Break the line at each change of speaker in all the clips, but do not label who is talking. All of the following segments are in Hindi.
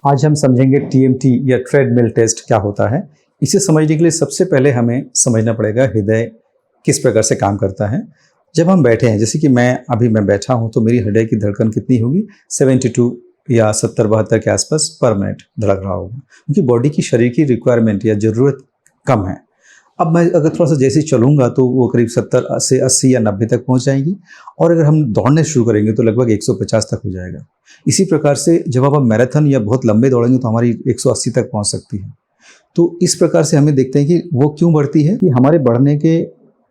आज हम समझेंगे टीएमटी या ट्रेडमिल टेस्ट क्या होता है। इसे समझने के लिए सबसे पहले हमें समझना पड़ेगा हृदय किस प्रकार से काम करता है। जब हम बैठे हैं, जैसे कि मैं बैठा हूं, तो मेरी हृदय की धड़कन कितनी होगी, 72 या 70-72 के आसपास पर मिनट धड़क रहा होगा, क्योंकि बॉडी की, शरीर की रिक्वायरमेंट या ज़रूरत कम है। अब मैं अगर थोड़ा सा जैसे चलूँगा तो वो करीब 70 से 80 या 90 तक पहुंच जाएगी, और अगर हम दौड़ने शुरू करेंगे तो लगभग 150 तक हो जाएगा। इसी प्रकार से जब आप मैराथन या बहुत लंबे दौड़ेंगे तो हमारी 180 तक पहुंच सकती है। तो इस प्रकार से हमें देखते हैं कि वो क्यों बढ़ती है, कि हमारे बढ़ने के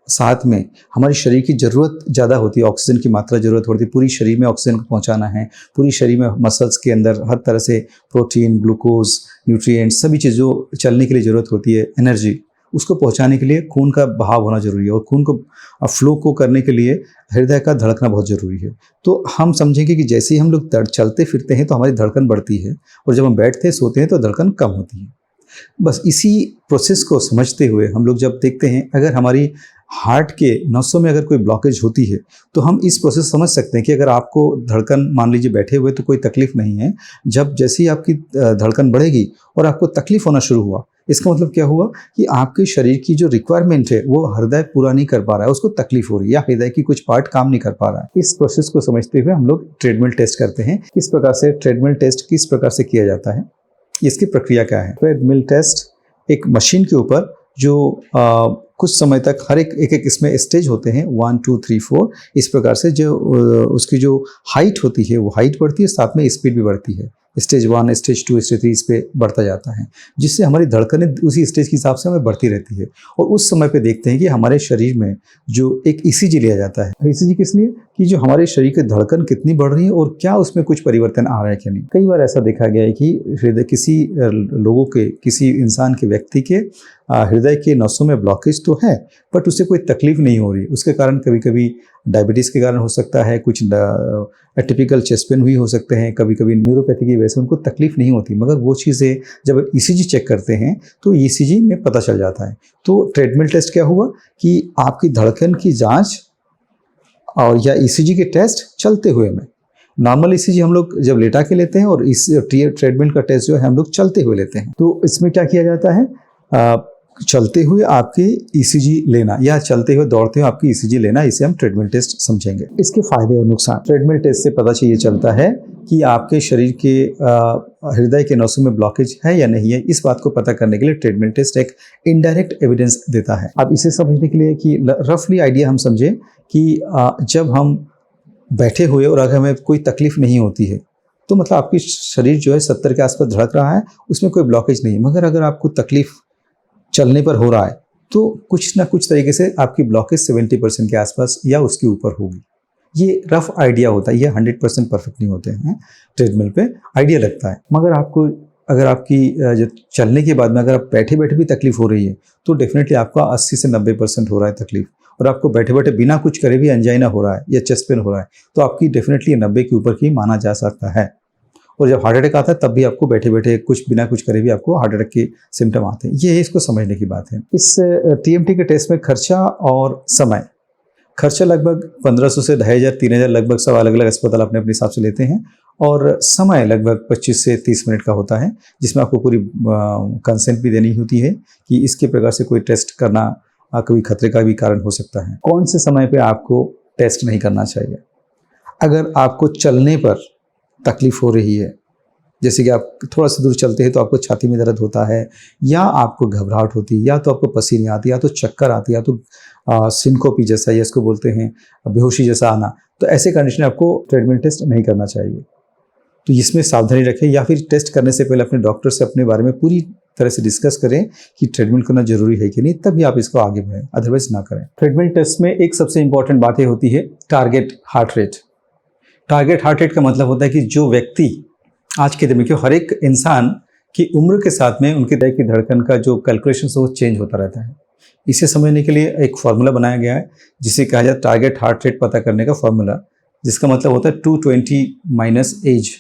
साथ में हमारे शरीर की ज़रूरत ज़्यादा होती है, ऑक्सीजन की मात्रा ज़रूरत होती है, पूरी शरीर में ऑक्सीजन को पहुंचाना है, पूरी शरीर में मसल्स के अंदर हर तरह से प्रोटीन, ग्लूकोज, न्यूट्रिएंट्स, सभी चीज़ों चलने के लिए ज़रूरत होती है, एनर्जी, उसको पहुंचाने के लिए खून का बहाव होना जरूरी है, और खून को फ्लो को करने के लिए हृदय का धड़कना बहुत ज़रूरी है। तो हम समझेंगे कि जैसे ही हम लोग चलते फिरते हैं तो हमारी धड़कन बढ़ती है, और जब हम बैठते सोते हैं तो धड़कन कम होती है। बस इसी प्रोसेस को समझते हुए हम लोग जब देखते हैं, अगर हमारी हार्ट के नसों में अगर कोई ब्लॉकेज होती है तो हम इस प्रोसेस समझ सकते हैं कि अगर आपको धड़कन, मान लीजिए बैठे हुए तो कोई तकलीफ नहीं है, जब जैसे ही आपकी धड़कन बढ़ेगी और आपको तकलीफ होना शुरू हुआ, इसका मतलब क्या हुआ कि आपके शरीर की जो रिक्वायरमेंट है वो हृदय पूरा नहीं कर पा रहा है, उसको तकलीफ हो रही है, या हृदय की कुछ पार्ट काम नहीं कर पा रहा है। इस प्रोसेस को समझते हुए हम लोग ट्रेडमिल टेस्ट करते हैं। किस प्रकार से ट्रेडमिल टेस्ट किस प्रकार से किया जाता है, इसकी प्रक्रिया क्या है। ट्रेडमिल टेस्ट एक मशीन के ऊपर जो कुछ समय तक हर एक इसमें स्टेज होते हैं, 1 2 3 4, इस प्रकार से जो उसकी जो हाइट होती है वो हाइट बढ़ती है, साथ में स्पीड भी बढ़ती है। स्टेज 1, स्टेज 2, स्टेज 3 इस पे बढ़ता जाता है, जिससे हमारी धड़कनें उसी स्टेज के हिसाब से हमें बढ़ती रहती है। और उस समय पे देखते हैं कि हमारे शरीर में जो एक ईसीजी लिया जाता है। ईसीजी किस लिए, कि जो हमारे शरीर की धड़कन कितनी बढ़ रही है और क्या उसमें कुछ परिवर्तन आ रहा है कि नहीं। कई बार ऐसा देखा गया है कि हृदय किसी लोगों के, किसी इंसान के, व्यक्ति के हृदय के नसों में ब्लॉकेज तो है, बट उससे कोई तकलीफ नहीं हो रही। उसके कारण कभी कभी डायबिटीज़ के कारण हो सकता है, कुछ एटिपिकल चेस्ट पेन भी हो सकते हैं, कभी कभी न्यूरोपैथी की वजह से उनको तकलीफ नहीं होती, मगर वो चीज़ें जब ईसीजी चेक करते हैं तो ईसीजी में पता चल जाता है। तो ट्रेडमिल टेस्ट क्या हुआ कि आपकी धड़कन की जांच और या ईसीजी के टेस्ट चलते हुए में, नॉर्मल ईसीजी हम लोग जब लेटा के लेते हैं, और इस ट्रेडमिल का टेस्ट जो है हम लोग चलते हुए लेते हैं। तो इसमें क्या किया जाता है, चलते हुए आपके ईसीजी लेना या चलते हुए दौड़ते हुए आपकी ईसीजी लेना, इसे हम ट्रेडमिल टेस्ट समझेंगे। इसके फायदे और नुकसान। ट्रेडमिल टेस्ट से पता ये चलता है कि आपके शरीर के हृदय के नसों में ब्लॉकेज है या नहीं है। इस बात को पता करने के लिए ट्रेडमिल टेस्ट एक इनडायरेक्ट एविडेंस देता है। अब इसे समझने के लिए कि रफली आइडिया हम समझें कि जब हम बैठे हुए और अगर हमें कोई तकलीफ नहीं होती है तो मतलब आपकी शरीर जो है 70 के आसपास धड़क रहा है, उसमें कोई ब्लॉकेज नहीं है। मगर अगर आपको तकलीफ चलने पर हो रहा है तो कुछ ना कुछ तरीके से आपकी ब्लॉकेज 70% के आसपास या उसके ऊपर होगी। ये रफ आइडिया होता है, ये 100% परफेक्ट नहीं होते हैं। ट्रेडमिल पे आइडिया लगता है, मगर आपको अगर आपकी जो चलने के बाद में अगर आप बैठे बैठे भी तकलीफ हो रही है तो डेफिनेटली आपका 80 से 90% हो रहा है तकलीफ, और आपको बैठे बैठे बिना कुछ करे भी एंजाइना हो रहा है या चेस्ट पेन हो रहा है, तो आपकी डेफिनेटली 90 के ऊपर की माना जा सकता है। और जब हार्ट अटैक आता है तब भी आपको बैठे बैठे कुछ बिना कुछ करे भी आपको हार्ट अटैक के सिम्टम आते हैं। ये इसको समझने की बात है। इस टीएमटी के टेस्ट में खर्चा और समय, खर्चा लगभग 1500 से 2500 3000 लगभग सब अलग अलग अस्पताल अपने अपने हिसाब से लेते हैं, और समय लगभग 25 से 30 मिनट का होता है, जिसमें आपको पूरी कंसेंट भी देनी होती है कि इसके प्रकार से कोई टेस्ट करना कभी खतरे का भी कारण हो सकता है। कौन से समय पे आपको टेस्ट नहीं करना चाहिए, अगर आपको चलने पर तकलीफ हो रही है, जैसे कि आप थोड़ा सा दूर चलते हैं तो आपको छाती में दर्द होता है, या आपको घबराहट होती है, या तो आपको पसीने आती है, या तो चक्कर आती है, या तो सिनकोपी जैसा, या इसको बोलते हैं बेहोशी जैसा आना, तो ऐसे कंडीशन में आपको ट्रेडमिल टेस्ट नहीं करना चाहिए। तो इसमें सावधानी रखें, या फिर टेस्ट करने से पहले अपने डॉक्टर से अपने बारे में पूरी तरह से डिस्कस करें कि ट्रेडमिल करना जरूरी है कि नहीं, तभी आप इसको आगे बढ़ें, अदरवाइज ना करें। ट्रेडमिल टेस्ट में एक सबसे इंपॉर्टेंट बात ये होती है target heart rate. Target heart rate का मतलब होता है कि जो व्यक्ति आज के दिन में, क्यों हर एक इंसान की उम्र के साथ में उनके हृदय की धड़कन का जो कैलकुलेशन है वो चेंज होता रहता है। इसे समझने के लिए एक फार्मूला बनाया गया है जिसे कहा जाता है टारगेट हार्ट रेट पता करने का फार्मूला, जिसका मतलब होता है 220 माइनस एज।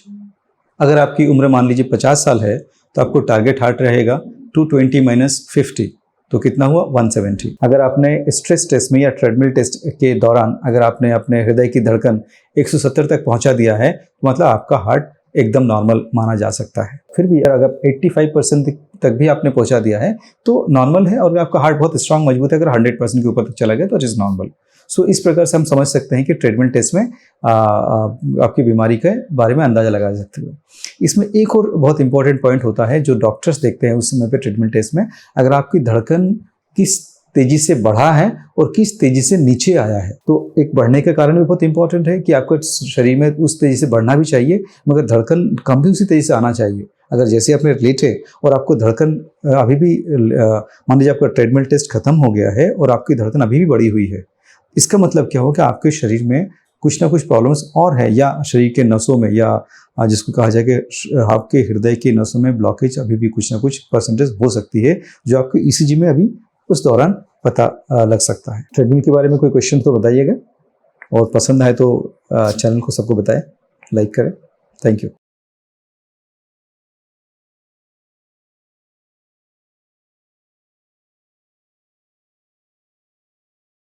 अगर आपकी उम्र मान लीजिए 50 साल है तो आपको टारगेट हार्ट रहेगा 220 माइनस 50, तो कितना हुआ 170। अगर आपने स्ट्रेस टेस्ट में या ट्रेडमिल टेस्ट के दौरान अगर आपने अपने हृदय की धड़कन 170 तक पहुंचा दिया है तो मतलब आपका हार्ट एकदम नॉर्मल माना जा सकता है। फिर भी अगर 85% तक भी आपने पहुंचा दिया है तो नॉर्मल है, और आपका हार्ट बहुत स्ट्रांग मजबूत है, अगर 100% के ऊपर तक चला गया तो इट इज़ नॉर्मल। सो इस प्रकार से हम समझ सकते हैं कि ट्रेडमिल टेस्ट में आपकी बीमारी के बारे में अंदाज़ा लगा सकते हैं। इसमें एक और बहुत इंपॉर्टेंट पॉइंट होता है जो डॉक्टर्स देखते हैं उस समय पे ट्रेडमिल टेस्ट में, अगर आपकी धड़कन किस तेजी से बढ़ा है और किस तेजी से नीचे आया है। तो एक बढ़ने का कारण भी बहुत इंपॉर्टेंट है कि आपका शरीर में उस तेजी से बढ़ना भी चाहिए, मगर धड़कन कम भी उसी तेजी से आना चाहिए। अगर जैसे आपने लेटे और आपको धड़कन अभी भी मान लीजिए आपका ट्रेडमिल टेस्ट खत्म हो गया है और आपकी धड़कन अभी भी बढ़ी हुई है, इसका मतलब क्या हो कि आपके शरीर में कुछ ना कुछ प्रॉब्लम्स और है, या शरीर के नसों में, या जिसको कहा जाए कि आपके हृदय की नसों में ब्लॉकेज अभी भी कुछ ना कुछ परसेंटेज हो सकती है, जो आपको ईसीजी में अभी उस दौरान पता लग सकता है। ट्रेडमिल के बारे में कोई क्वेश्चन तो बताइएगा, और पसंद आए तो चैनल को सबको बताएं, लाइक करें। Thank you.